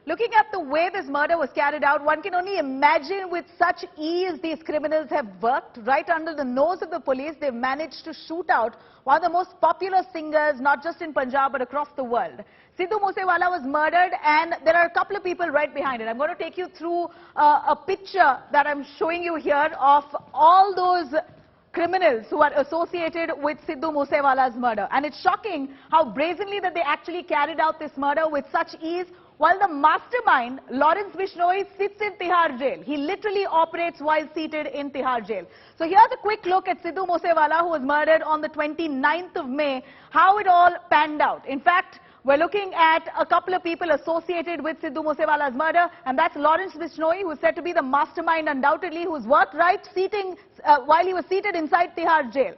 Looking at the way this murder was carried out, one can only imagine with such ease these criminals have worked. Right under the nose of the police, they've managed to shoot out one of the most popular singers, not just in Punjab, but across the world. Sidhu Moose Wala was murdered, and there are a couple of people right behind it. I'm going to take you through a picture that I'm showing you here of all those criminals who are associated with Sidhu Moose Wala's murder. And it's shocking how brazenly that they actually carried out this murder with such ease, while the mastermind, Lawrence Bishnoi, sits in Tihar jail. He literally operates while seated in Tihar jail. So here's a quick look at Sidhu Moose Wala, who was murdered on the 29th of May, how it all panned out. In fact, we're looking at a couple of people associated with Sidhu Moose Wala's murder, and that's Lawrence Bishnoi, who is said to be the mastermind undoubtedly, who's worked right while he was seated inside Tihar jail.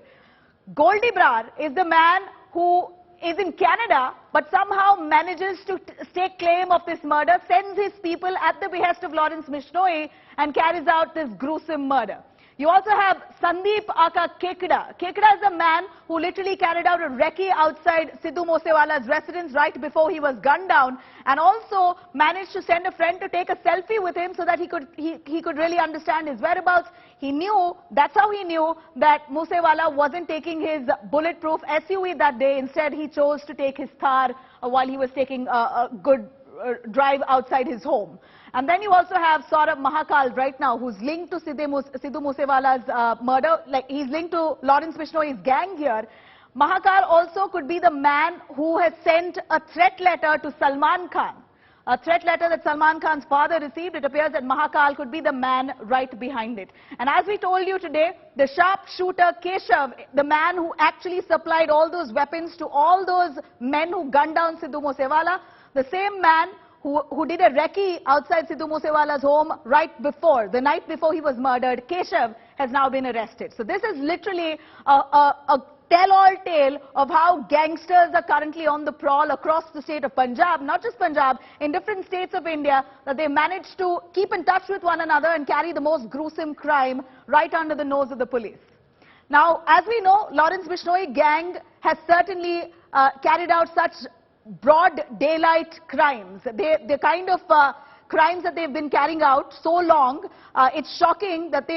Goldy Brar is the man who is in Canada, but somehow manages to stake claim of this murder, sends his people at the behest of Lawrence Bishnoi and carries out this gruesome murder. You also have Sandeep aka Kekda. Kekda is a man who literally carried out a recce outside Sidhu Moose Wala's residence right before he was gunned down, and also managed to send a friend to take a selfie with him so that he could really understand his whereabouts. He knew, that's how he knew that Moose Wala wasn't taking his bulletproof SUV that day. Instead, he chose to take his Thar while he was taking a good drive outside his home. And then you also have Saurabh Mahakal right now, who's linked to Sidhu Moose Wala's murder. Like, he's linked to Lawrence Bishnoi's gang here. Mahakal also could be the man who has sent a threat letter to Salman Khan. A threat letter that Salman Khan's father received. It appears that Mahakal could be the man right behind it. And as we told you today, the sharpshooter Keshav, the man who actually supplied all those weapons to all those men who gunned down Sidhu Moose Wala, the same man who did a recce outside Sidhu Moose Wala's home the night before he was murdered, Keshav, has now been arrested. So this is literally a tell-all tale of how gangsters are currently on the prowl across the state of Punjab, not just Punjab, in different states of India, that they managed to keep in touch with one another and carry the most gruesome crime right under the nose of the police. Now, as we know, Lawrence Bishnoi gang has certainly carried out such broad daylight crimes. The kind of crimes that they've been carrying out so long, it's shocking that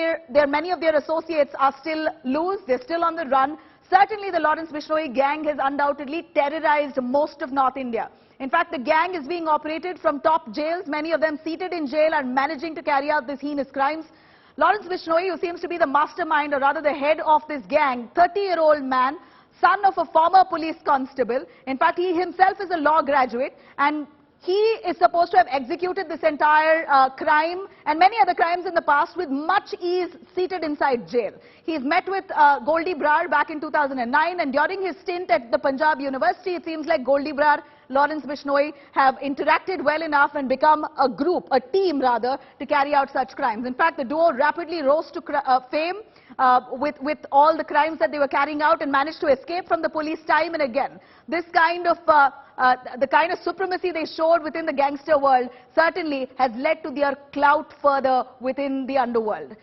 many of their associates are still loose, they're still on the run. Certainly the Lawrence Bishnoi gang has undoubtedly terrorized most of North India. In fact, the gang is being operated from top jails, many of them seated in jail and managing to carry out these heinous crimes. Lawrence Bishnoi, who seems to be the mastermind, or rather the head of this gang, 30-year-old man, son of a former police constable. In fact, he himself is a law graduate, and he is supposed to have executed this entire crime and many other crimes in the past with much ease, seated inside jail. He's met with Goldy Brar back in 2009, and during his stint at the Punjab University, it seems like Goldy Brar, Lawrence Bishnoi have interacted well enough and become a team rather, to carry out such crimes. In fact, the duo rapidly rose to fame with all the crimes that they were carrying out and managed to escape from the police time and again. This kind of the kind of supremacy they showed within the gangster world certainly has led to their clout further within the underworld.